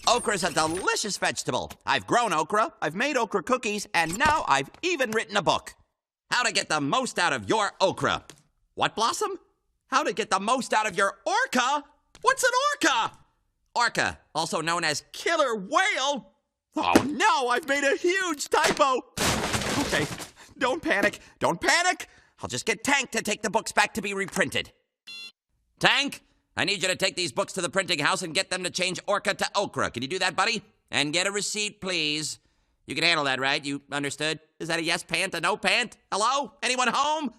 Okra's a delicious vegetable. I've grown okra, I've made okra cookies, and now I've even written a book. How to get the most out of your okra. What, Blossom? How to get the most out of your orca? What's an orca? Orca, also known as killer whale. Oh no, I've made a huge typo. Okay, don't panic, don't panic. I'll just get Tank to take the books back to be reprinted. Tank, I need you to take these books to the printing house and get them to change orca to okra. Can you do that, buddy? And get a receipt, please. You can handle that, right? You understood? Is that a yes pant, a no pant? Hello? Anyone home?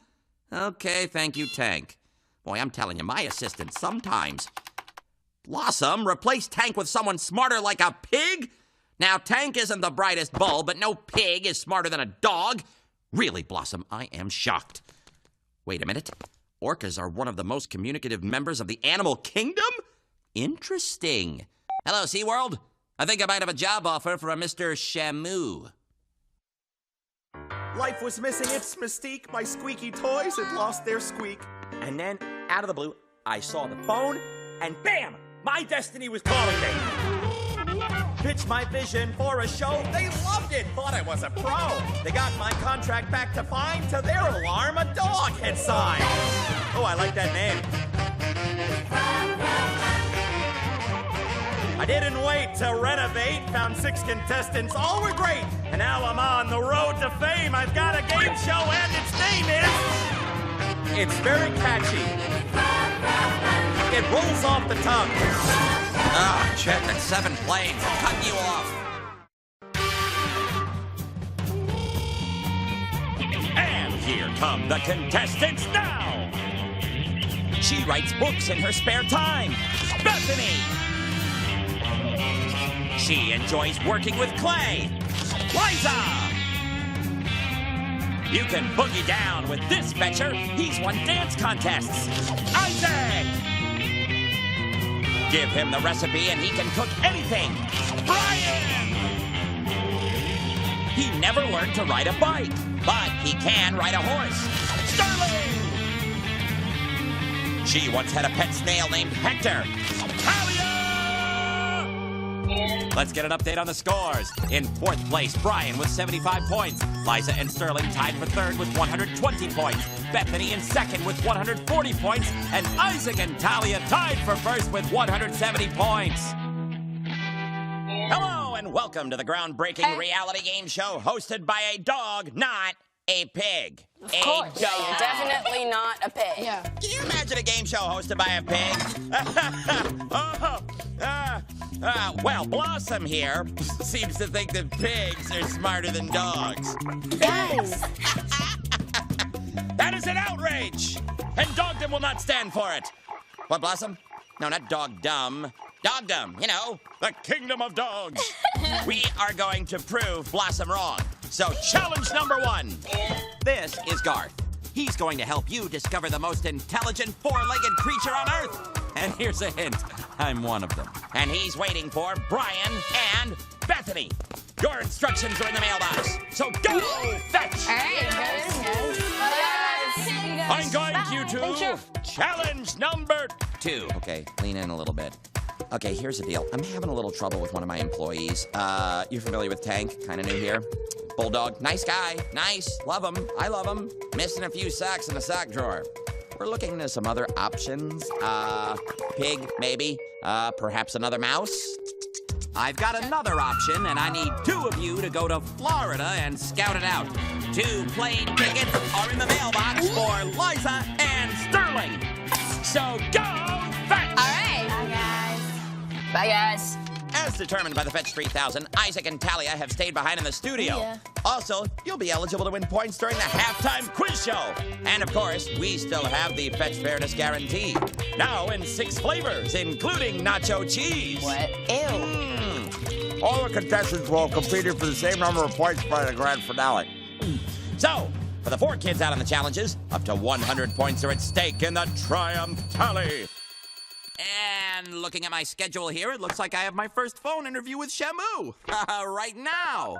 Okay, thank you, Tank. Boy, I'm telling you, my assistant sometimes. Blossom, replace Tank with someone smarter like a pig? Now, Tank isn't the brightest bulb, but no pig is smarter than a dog. Really, Blossom, I am shocked. Wait a minute. Orcas are one of the most communicative members of the animal kingdom? Interesting. Hello, SeaWorld. I think I might have a job offer for a Mr. Shamu. Life was missing its mystique. My squeaky toys had lost their squeak. And then, out of the blue, I saw the phone, and bam! My destiny was calling me. Pitched my vision for a show. They loved it, thought I was a pro. They got my contract back to find. To their alarm, a dog had signed. Oh, I like that name. I didn't wait to renovate. Found 6 contestants, all were great. And now I'm on the road to fame. I've got a game show and its name is... It's very catchy. It rolls off the tongue. Ah, Chet, that 7 planes cut you off. And here come the contestants now. She writes books in her spare time. Bethany. She enjoys working with clay. Liza. You can boogie down with this fetcher. He's won dance contests. Isaac. Give him the recipe and he can cook anything. Brian. He never learned to ride a bike, but he can ride a horse. Sterling. She once had a pet snail named Hector. Talia. Let's get an update on the scores. In 4th place, Brian with 75 points. Liza and Sterling tied for 3rd with 120 points. Bethany in 2nd with 140 points. And Isaac and Talia tied for 1st with 170 points. Hello and welcome to the groundbreaking reality game show hosted by a dog, not a pig. Of course. A dog. You're definitely not a pig. Yeah. Can you imagine a game show hosted by a pig? Well, Blossom here seems to think that pigs are smarter than dogs. Yes. That is an outrage! And dogdom will not stand for it. What, Blossom? No, not dogdom. Dogdom, you know, the kingdom of dogs. We are going to prove Blossom wrong. So challenge number 1. This is Garth. He's going to help you discover the most intelligent 4-legged creature on Earth. And here's a hint, I'm one of them. And he's waiting for Brian and Bethany. Your instructions are in the mailbox. So go fetch! All right, guys. I'm going you to challenge number 2. Okay, lean in a little bit. Okay, here's the deal. I'm having a little trouble with one of my employees. You're familiar with Tank? Kind of new here. Bulldog, nice guy, nice, love him, I love him. Missing a few socks in the sock drawer. We're looking into some other options. Pig, maybe. Perhaps another mouse. I've got another option, and I need 2 of you to go to Florida and scout it out. 2 plane tickets are in the mailbox for Liza and Sterling. So go fetch! All right. Bye, guys. Bye, guys. As determined by the Fetch 3000, Isaac and Talia have stayed behind in the studio. Yeah. Also, you'll be eligible to win points during the halftime quiz show. And of course, we still have the Fetch Fairness Guarantee. Now in 6 flavors, including nacho cheese. What? Ew. All the contestants will have competed for the same number of points by the grand finale. So, for the 4 kids out on the challenges, up to 100 points are at stake in the Triumph Tally. And looking at my schedule here, it looks like I have my first phone interview with Shamu. Right now.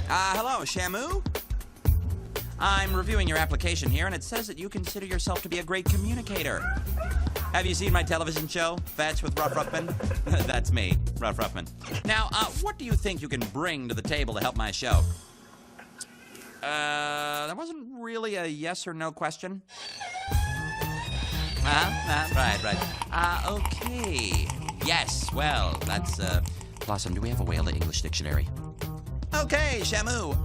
Hello, Shamu? I'm reviewing your application here, and it says that you consider yourself to be a great communicator. Have you seen my television show, Fetch with Ruff Ruffman? That's me, Ruff Ruffman. Now, what do you think you can bring to the table to help my show? That wasn't really a yes or no question. Right. Okay. Yes, well, that's, Blossom, do we have a Whale to English dictionary? Okay, Shamu.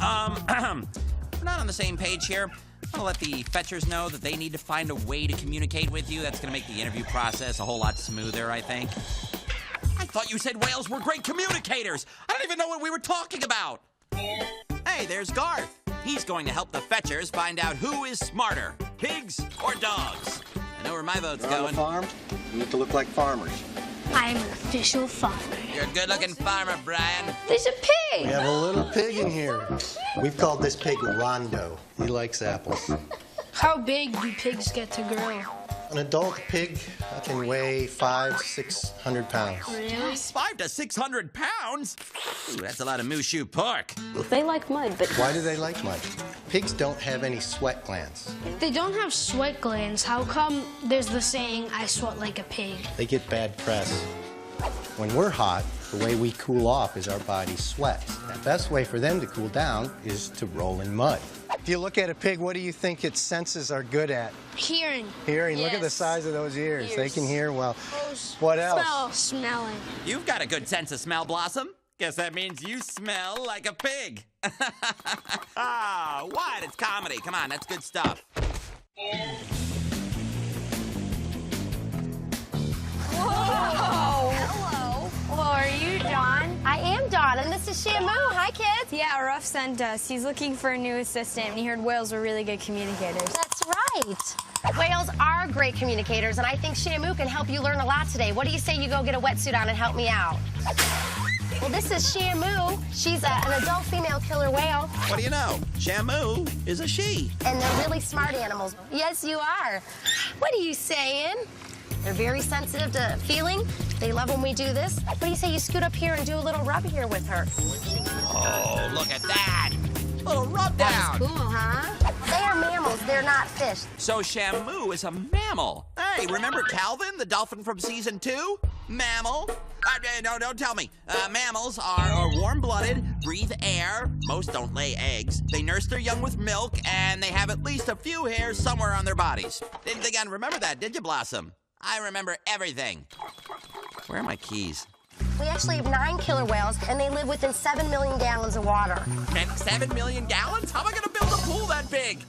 We're not on the same page here. I'm gonna let the fetchers know that they need to find a way to communicate with you. That's gonna make the interview process a whole lot smoother, I think. I thought you said whales were great communicators. I don't even know what we were talking about. Hey, there's Garth. He's going to help the fetchers find out who is smarter, pigs or dogs. I know where my vote's You're on going. the farm, you need to look like farmers. I'm an official farmer. You're a good-looking farmer, Brian. There's a pig! We have a little pig in here. We've called this pig Rondo. He likes apples. How big do pigs get to grow? An adult pig can weigh 500-600 pounds. Really? 500 to 600 pounds? Ooh, that's a lot of mooshu pork. They like mud, but Why do they like mud? Pigs don't have any sweat glands. If they don't have sweat glands, how come there's the saying, I sweat like a pig? They get bad press. When we're hot, the way we cool off is our body sweats. The best way for them to cool down is to roll in mud. If you look at a pig, what do you think its senses are good at? Hearing. Hearing. Look at the Yes. size of those ears. They Ears. can hear well. What else? Smelling. You've got a good sense of smell, Blossom. Guess that means you smell like a pig. What? It's comedy. Come on, that's good stuff. Whoa! Hello. Well, are you Dawn? I am Dawn, and this is Shamu. Hi, kids. Yeah, Ruff sent us. He's looking for a new assistant, and he heard whales were really good communicators. That's right. Whales are great communicators, and I think Shamu can help you learn a lot today. What do you say you go get a wetsuit on and help me out? Well, this is Shamu. She's an adult female killer whale, What do you know? Shamu is a she. and they're really smart animals. Yes, you are. What are you saying? They're very sensitive to feeling. They love when we do this. What do you say you scoot up here and do a little rub here with her? Oh, look at that. Little rub down. Cool, huh? They are mammals. They're not fish. So Shamu is a mammal. Hey, remember Calvin, the dolphin from season 2? Mammal. No, don't tell me. Mammals are warm-blooded, breathe air. Most don't lay eggs. They nurse their young with milk, and they have at least a few hairs somewhere on their bodies. Didn't think I'd remember that, did you, Blossom? I remember everything. Where are my keys? We actually have 9 killer whales, and they live within 7 million gallons of water. And 7 million gallons? How am I going to build a pool that big?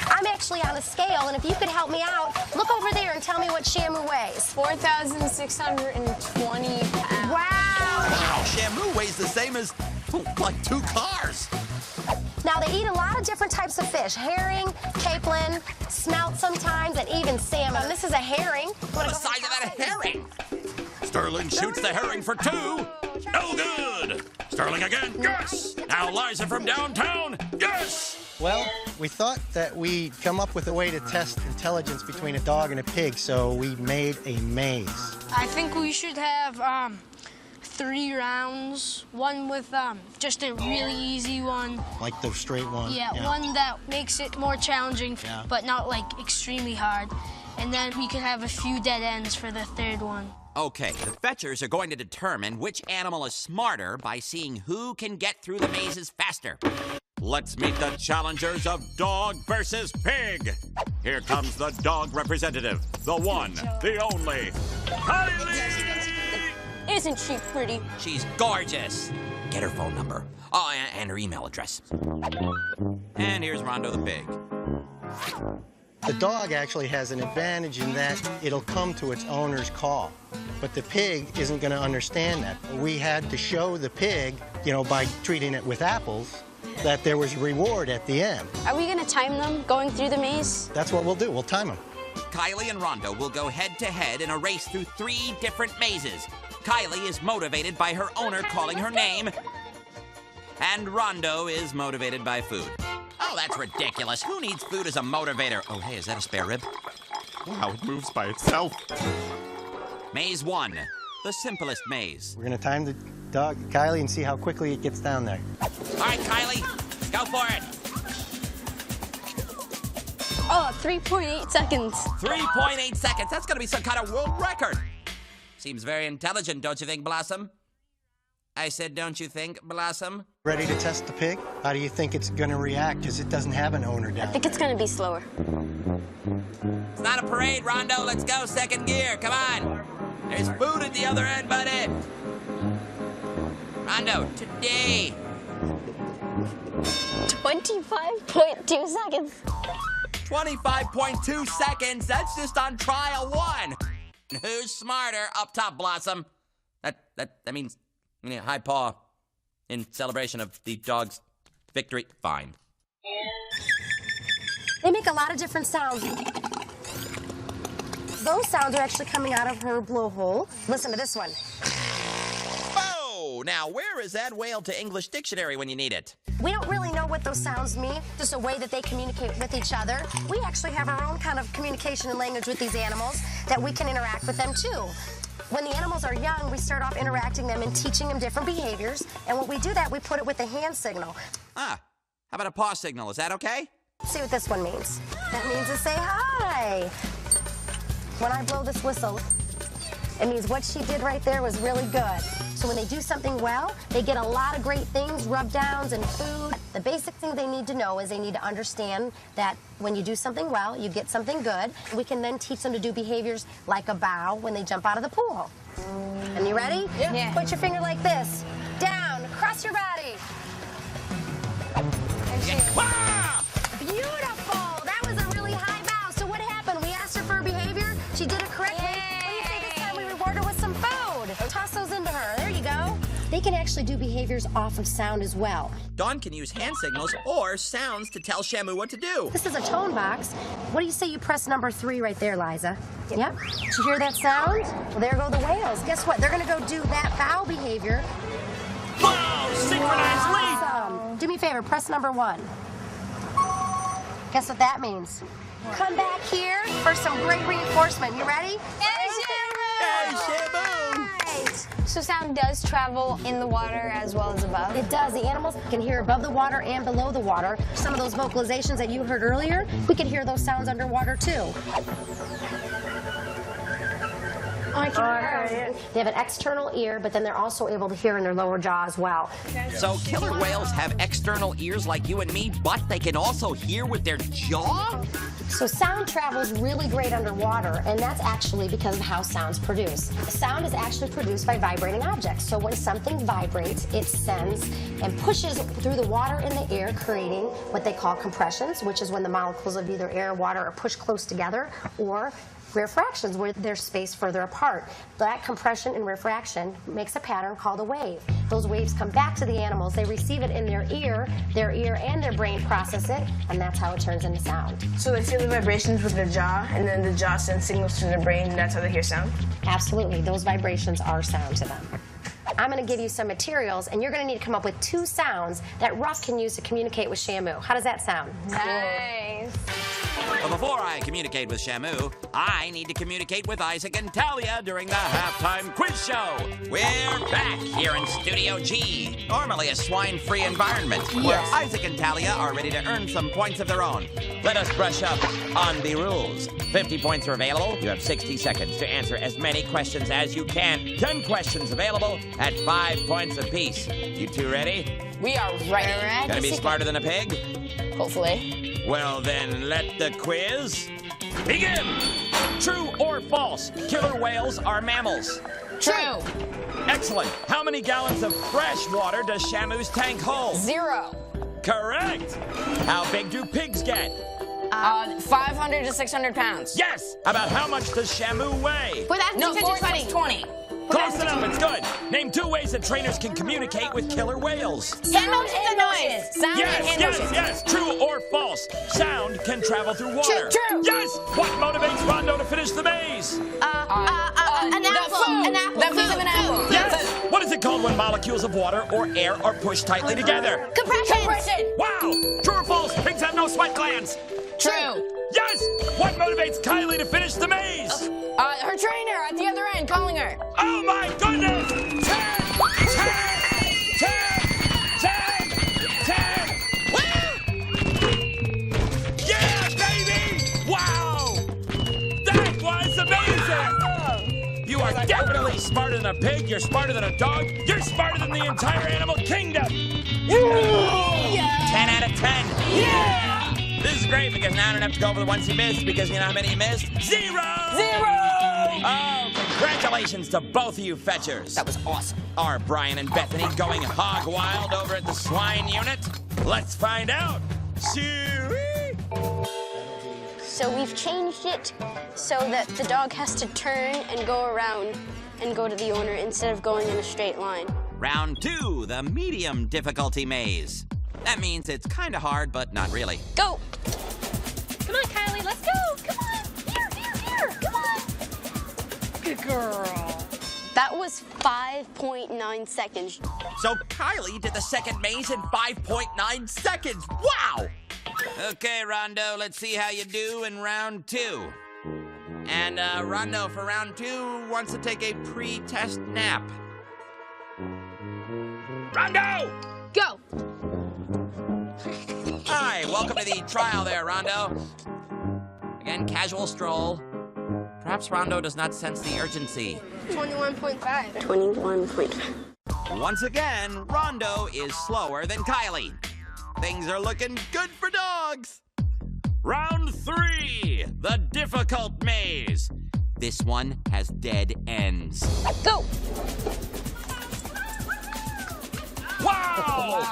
I'm actually on a scale, and if you could help me out, look over there and tell me what Shamu weighs. 4,620 pounds. Wow! Wow, Shamu weighs the same as, like, 2 cars. Now, they eat a lot of different types of fish. Herring, capelin, smelt sometimes, and even salmon. This is a herring. What the size of that herring? Sterling shoots the herring for 2. No good. Sterling again. Yes. Now Liza from downtown. Yes. Well, we thought that we'd come up with a way to test intelligence between a dog and a pig, so we made a maze. I think we should have 3 rounds. One with just a really easy one. Like the straight one. Yeah, one that makes it more challenging, Yeah. but not like extremely hard. And then we could have a few dead ends for the 3rd one. Okay, the fetchers are going to determine which animal is smarter by seeing who can get through the mazes faster. Let's meet the challengers of dog versus pig. Here comes the dog representative, the one, the only, Kylie! Isn't she pretty? She's gorgeous. Get her phone number. Oh, and her email address. And here's Rondo the pig. The dog actually has an advantage in that it'll come to its owner's call. But the pig isn't going to understand that. We had to show the pig, by treating it with apples, that there was reward at the end. Are we gonna time them going through the maze? That's what we'll do. We'll time them. Kylie and Rondo will go head-to-head in a race through 3 different mazes. Kylie is motivated by her owner calling her name, and Rondo is motivated by food. Oh, that's ridiculous. Who needs food as a motivator? Oh, hey, is that a spare rib? Wow, it moves by itself. Maze 1, the simplest maze. We're going to time the dog, Kylie, and see how quickly it gets down there. All right, Kylie, go for it. Oh, 3.8 seconds. 3.8 seconds. That's going to be some kind of world record. Seems very intelligent, don't you think, Blossom? I said, don't you think, Blossom? Ready to test the pig? How do you think it's going to react? Because it doesn't have an owner down I think it's gonna be slower. It's not a parade, Rondo. Let's go, second gear. Come on. There's food at the other end, buddy. Rondo, today. 25.2 seconds. 25.2 seconds. That's just on trial one. Who's smarter? Up top, Blossom. That means high paw in celebration of the dog's victory. Fine. They make a lot of different sounds. Those sounds are actually coming out of her blowhole. Listen to this one. Whoa! Now, where is that whale to English dictionary when you need it? We don't really know what those sounds mean, just a way that they communicate with each other. We actually have our own kind of communication and language with these animals that we can interact with them too. When the animals are young, we start off interacting them and teaching them different behaviors. And when we do that, we put it with a hand signal. How about a paw signal? Is that okay? Let's see what this one means. That means to say hi. When I blow this whistle, it means what she did right there was really good. So when they do something well, they get a lot of great things, rub downs and food. The basic thing they need to know is they need to understand that when you do something well, you get something good. We can then teach them to do behaviors like a bow when they jump out of the pool. And you ready? Yeah. Put your finger like this. Down, cross your body. And she... Wow! Beautiful! That was a really high bow. So what happened? We asked her for her behavior. She did it correctly. What do you say this time we reward her with some food? Toss those into her. There you go. They can actually do behaviors off of sound as well. Dawn can use hand signals or sounds to tell Shamu what to do. This is a tone box. What do you say you press number 3 right there, Liza? Yep. Did you hear that sound? Well, there go the whales. Guess what? They're going to go do that bow behavior. Whoa! Synchronized leap! Awesome. Do me a favor. Press number 1. Guess what that means? Come back here for some great reinforcement. You ready? So sound does travel in the water as well as above? It does. The animals can hear above the water and below the water. Some of those vocalizations that you heard earlier, we can hear those sounds underwater too. I can hear. They have an external ear, but then they're also able to hear in their lower jaw as well. So killer whales have external ears like you and me, but they can also hear with their jaw? So sound travels really great underwater, and that's actually because of how sound's produced. Sound is actually produced by vibrating objects. So when something vibrates, it sends and pushes through the water and the air, creating what they call compressions, which is when the molecules of either air and water are pushed close together, or refractions, where there's space further apart. That compression and refraction makes a pattern called a wave. Those waves come back to the animals. They receive it in their ear and their brain process it, and that's how it turns into sound. So they feel the vibrations with their jaw, and then the jaw sends signals to their brain, and that's how they hear sound? Absolutely. Those vibrations are sound to them. I'm going to give you some materials, and you're going to need to come up with 2 sounds that Ruff can use to communicate with Shamu. How does that sound? Nice. But before I communicate with Shamu, I need to communicate with Isaac and Talia during the halftime quiz show. We're back here in Studio G, normally a swine-free environment, where Isaac and Talia are ready to earn some points of their own. Let us brush up on the rules. 50 points are available. You have 60 seconds to answer as many questions as you can. 10 questions available at 5 points apiece. You two ready? We are ready. Gonna be smarter than a pig? Hopefully. Well, then let the quiz begin. True or false? Killer whales are mammals. True. Excellent. How many gallons of fresh water does Shamu's tank hold? 0. Correct. How big do pigs get? 500 to 600 pounds. Yes. About how much does Shamu weigh? But that's No, 20. Close enough. It's good. Name 2 ways that trainers can communicate with killer whales. Hand motions and noise. Sound and hand motions. Yes. True or false? Sound can travel through water. True. Yes. What motivates Rondo to finish the maze? An apple. An apple. The food of an apple. Yes. What is it called when molecules of water or air are pushed tightly together? Compression. Wow. True or false? Pigs have no sweat glands. True. Yes. What motivates Kylie to finish the maze? Her trainer at the other end calling her. Oh my goodness! 10! Woo! Yeah, baby! definitely smarter than a pig. You're smarter than a dog. You're smarter than the entire animal kingdom. Yeah. 10 out of 10. Yeah. This is great because now I don't have to go over the ones you missed because you know how many you missed? 0. 0. Oh, congratulations to both of you fetchers. That was awesome. Are Brian and Bethany going hog wild over at the swine unit? Let's find out. Shoo-wee. So we've changed it so that the dog has to turn and go around and go to the owner instead of going in a straight line. Round 2, the medium difficulty maze. That means it's kind of hard, but not really. Go! Come on, Kylie, let's go. Come on. Here. Come on. Good girl. That was 5.9 seconds. So Kylie did the second maze in 5.9 seconds. Wow! Okay, Rondo, let's see how you do in round 2. And Rondo, for round 2, wants to take a pre-test nap. Rondo! Go! Hi, welcome to the trial there, Rondo. Again, casual stroll. Perhaps Rondo does not sense the urgency. 21.5. 21.5. Once again, Rondo is slower than Kylie. Things are looking good for dogs. Round 3, the difficult maze. This one has dead ends. Go! Wow!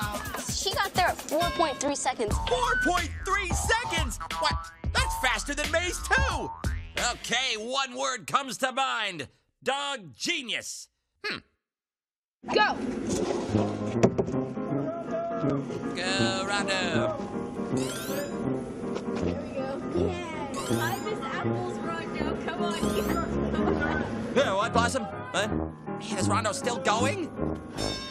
She got there at 4.3 seconds. 4.3 seconds? What? That's faster than maze 2. Okay, one word comes to mind. Dog genius. Go! Go, Rondo. What, Blossom? Man, is Rondo still going?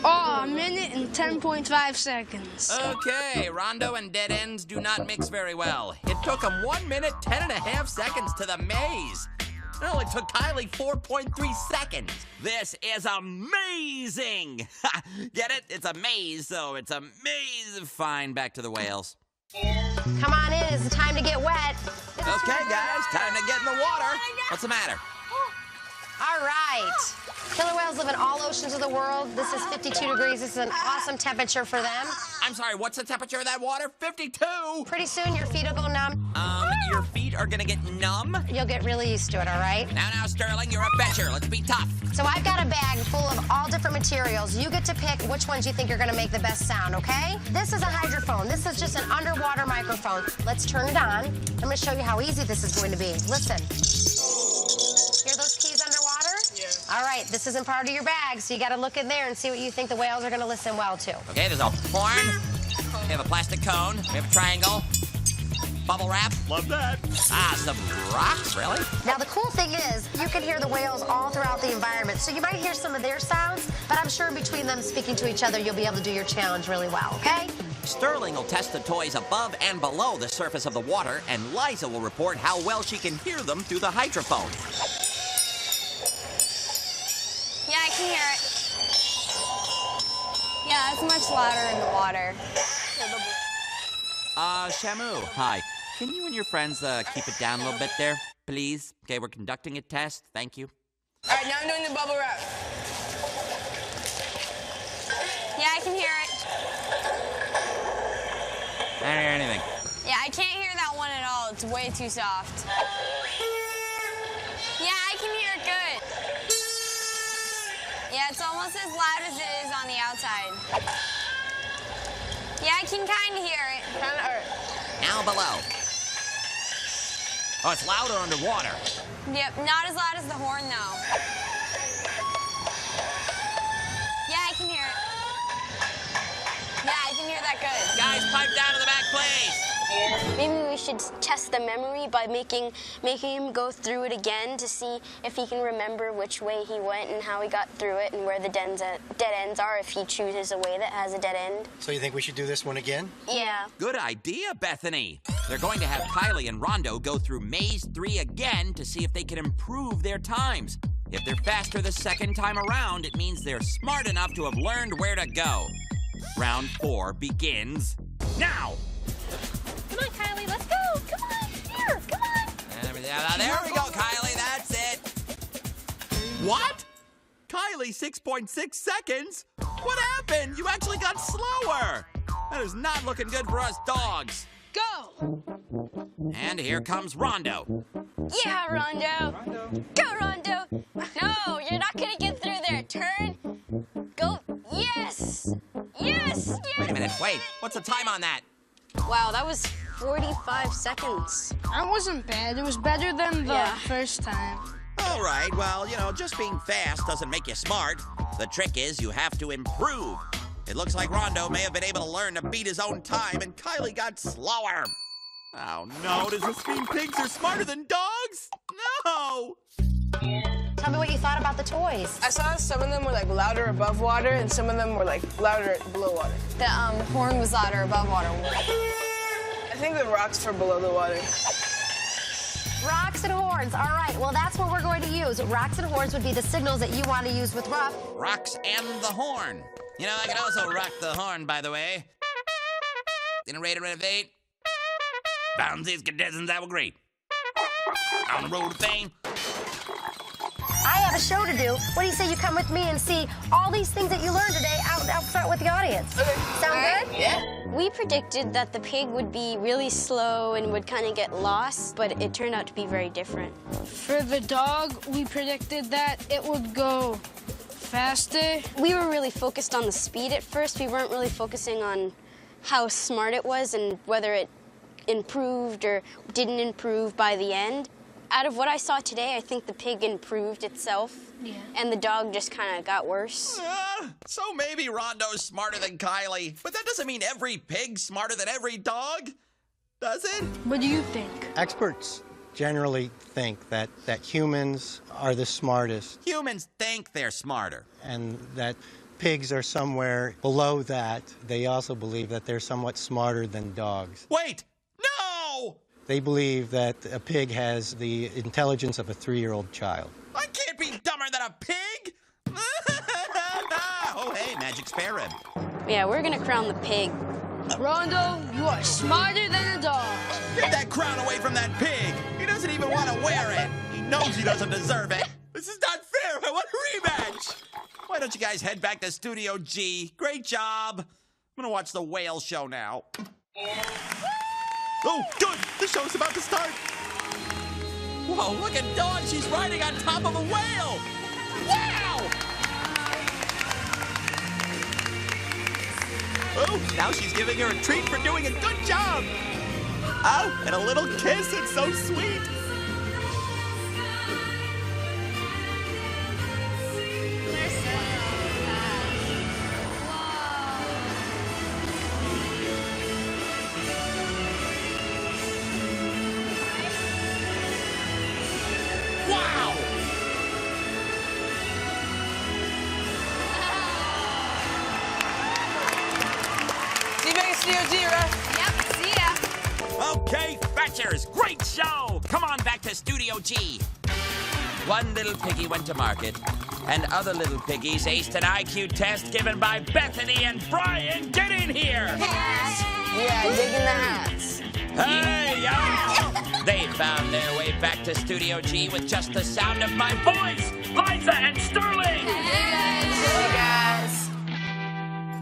Oh, a minute and 10.5 seconds. Okay, Rondo and dead ends do not mix very well. It took him 1 minute, 10.5 seconds to the maze. It only took Kylie 4.3 seconds. This is amazing. Get it? It's a maze, so it's a maze. Fine, back to the whales. Come on in, it's time to get wet. Okay, guys, time to get in the water. What's the matter? All right. Killer whales live in all oceans of the world. This is 52 degrees. This is an awesome temperature for them. I'm sorry, what's the temperature of that water? 52! Pretty soon your feet will go numb. Your feet are gonna get numb? You'll get really used to it, all right? Now, Sterling, you're a fetcher. Let's be tough. So I've got a bag full of all different materials. You get to pick which ones you think are gonna make the best sound, okay? This is a hydrophone. This is just an underwater microphone. Let's turn it on. I'm gonna show you how easy this is going to be. Listen. Hear those keys underwater? Yeah. All right, this isn't part of your bag, so you gotta look in there and see what you think the whales are gonna listen well to. Okay, there's a horn. We have a plastic cone. We have a triangle. Bubble wrap. Love that. Some rocks, really? Now, the cool thing is, you can hear the whales all throughout the environment, so you might hear some of their sounds, but I'm sure between them speaking to each other, you'll be able to do your challenge really well, okay? Sterling will test the toys above and below the surface of the water, and Liza will report how well she can hear them through the hydrophone. Yeah, I can hear it. Yeah, it's much louder in the water. Shamu, hi. Can you and your friends keep it down a little bit there, please? Okay, we're conducting a test. Thank you. All right, now I'm doing the bubble wrap. Yeah, I can hear it. I don't hear anything. Yeah, I can't hear that one at all. It's way too soft. Yeah, I can hear it good. Yeah, it's almost as loud as it is on the outside. Yeah, I can kind of hear it. Now below. Oh, it's louder underwater. Yep, not as loud as the horn, though. Yeah, I can hear it. Yeah, I can hear that good. Guys, pipe down to the back, please. Maybe we should test the memory by making him go through it again to see if he can remember which way he went and how he got through it and where the dead ends are if he chooses a way that has a dead end. So you think we should do this one again? Yeah. Good idea, Bethany. They're going to have Kylie and Rondo go through Maze 3 again to see if they can improve their times. If they're faster the second time around, it means they're smart enough to have learned where to go. Round 4 begins now. Come on, Kylie, let's go. Come on, here, come on. There we go, Kylie, that's it. What? Kylie, 6.6 seconds? What happened? You actually got slower. That is not looking good for us dogs. Go! And here comes Rondo. Yeah, Rondo. Go, Rondo. No, you're not gonna get through there. Turn. Go. Yes. Yes. Wait a minute, wait. What's the time on that? Wow, that was 45 seconds. That wasn't bad. It was better than the Yeah. first time. All right, well, just being fast doesn't make you smart. The trick is you have to improve. It looks like Rondo may have been able to learn to beat his own time, and Kylie got slower. Oh, no. Does this mean pigs are smarter than dogs? No! Tell me what you thought about the toys. I saw some of them were like louder above water, and some of them were like louder below water. The horn was louder above water. I think the rocks for below the water. Rocks and horns. All right, well, that's what we're going to use. Rocks and horns would be the signals that you want to use with Ruff. Rocks and the horn. I can also rock the horn, by the way. In a ready to renovate. Found these contestants that were great. On the road to fame. I have a show to do. What do you say you come with me and see all these things that you learned today out front with the audience? Okay. Sound good? Yeah. We predicted that the pig would be really slow and would kind of get lost, but it turned out to be very different. For the dog, we predicted that it would go faster. We were really focused on the speed at first. We weren't really focusing on how smart it was and whether it improved or didn't improve by the end. Out of what I saw today, I think the pig improved itself. Yeah. And the dog just kind of got worse. So maybe Rondo's smarter than Kylie, but that doesn't mean every pig's smarter than every dog, does it? What do you think? Experts generally think that humans are the smartest Humans think they're smarter. and that pigs are somewhere below that. They also believe that they're somewhat smarter than dogs. Wait! No! They believe that a pig has the intelligence of a 3-year-old child. I can't be dumber than a pig! Oh, hey, magic spare rib. Yeah, we're gonna crown the pig. Rondo, you are smarter than a dog. Get that crown away from that pig! He doesn't even want to wear it! He knows he doesn't deserve it! This is not fair! I want a rematch! Why don't you guys head back to Studio G? Great job! I'm gonna watch the whale show now. Oh, good! The show's about to start! Whoa, look at Dawn! She's riding on top of a whale! Wow! Oh, now she's giving her a treat for doing a good job! Oh, and a little kiss! It's so sweet! Wow! See you back at Studio G, Ruff. Yep, see ya. Okay, fetchers, great show! Come on back to Studio G. One little piggy went to market, and other little piggies aced an IQ test given by Bethany and Brian. Get in here! Yeah, digging the hats. Hey, yo! They found their way back to Studio G with just the sound of my voice, Liza and Sterling! Hey, guys.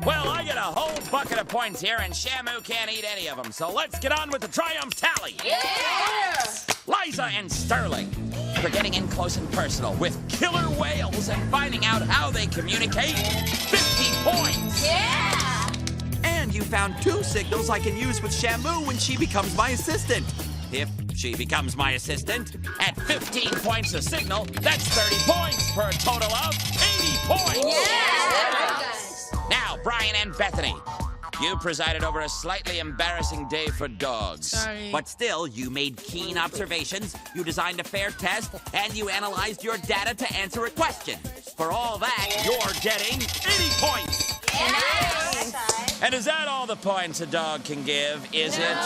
Well, I get a whole bucket of points here, and Shamu can't eat any of them, so let's get on with the triumph tally. Yeah! Liza and Sterling, for getting in close and personal with killer whales and finding out how they communicate, 50 points. Yeah! And you found 2 signals I can use with Shamu when she becomes my assistant. If she becomes my assistant, at 15 points a signal, that's 30 points for a total of 80 points. Yeah! Now, Brian and Bethany, you presided over a slightly embarrassing day for dogs. Sorry. But still, you made keen observations, you designed a fair test, and you analyzed your data to answer a question. For all that, you're getting 80 points. Nice. And is that all the points a dog can give, is it?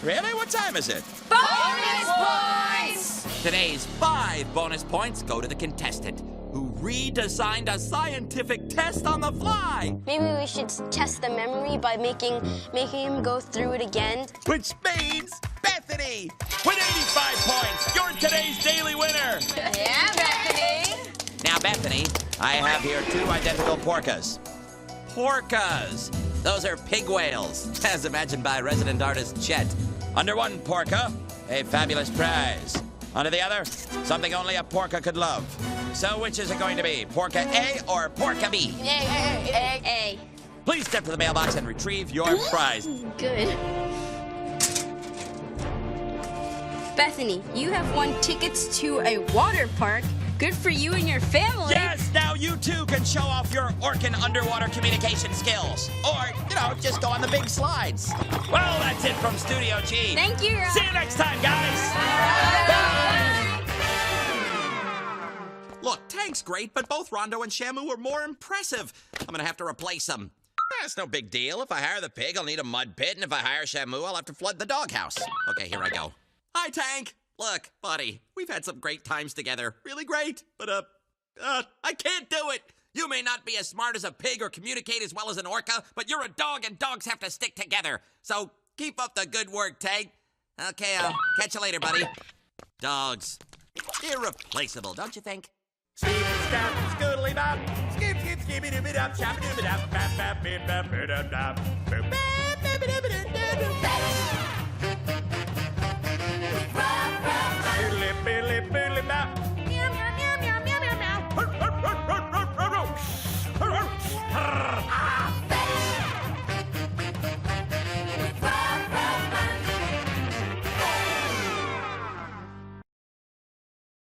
Really? What time is it? Bonus points! Today's 5 bonus points go to the contestant who redesigned a scientific test on the fly. Maybe we should test the memory by making him go through it again. Which means Bethany. With 85 points, you're today's daily winner. Yeah, Bethany. Now, Bethany, I have here 2 identical porcas. Porcas! Those are pig whales, as imagined by resident artist Chet. Under one porca, a fabulous prize. Under the other, something only a porca could love. So which is it going to be, porca A or porca B? A. Please step to the mailbox and retrieve your prize. Good. Bethany, you have won tickets to a water park. Good for you and your family. Yes, now you too can show off your Orkin underwater communication skills. Or, just go on the big slides. Well, that's it from Studio G. Thank you, Rob. See you next time, guys. Bye. Look, Tank's great, but both Rondo and Shamu were more impressive. I'm gonna have to replace them. That's no big deal. If I hire the pig, I'll need a mud pit, and if I hire Shamu, I'll have to flood the doghouse. Okay, here I go. Hi, Tank. Look, buddy, we've had some great times together. Really great. But, I can't do it. You may not be as smart as a pig or communicate as well as an orca, but you're a dog and dogs have to stick together. So keep up the good work, Tank. Okay, I'll catch you later, buddy. Dogs. Irreplaceable, don't you think? Skip, stop, scoodly bop. Skip, skip, skibby dooby dop, choppy dooby dop, bap, bap, bip, bap, bip, dop, dop. Boop, bap.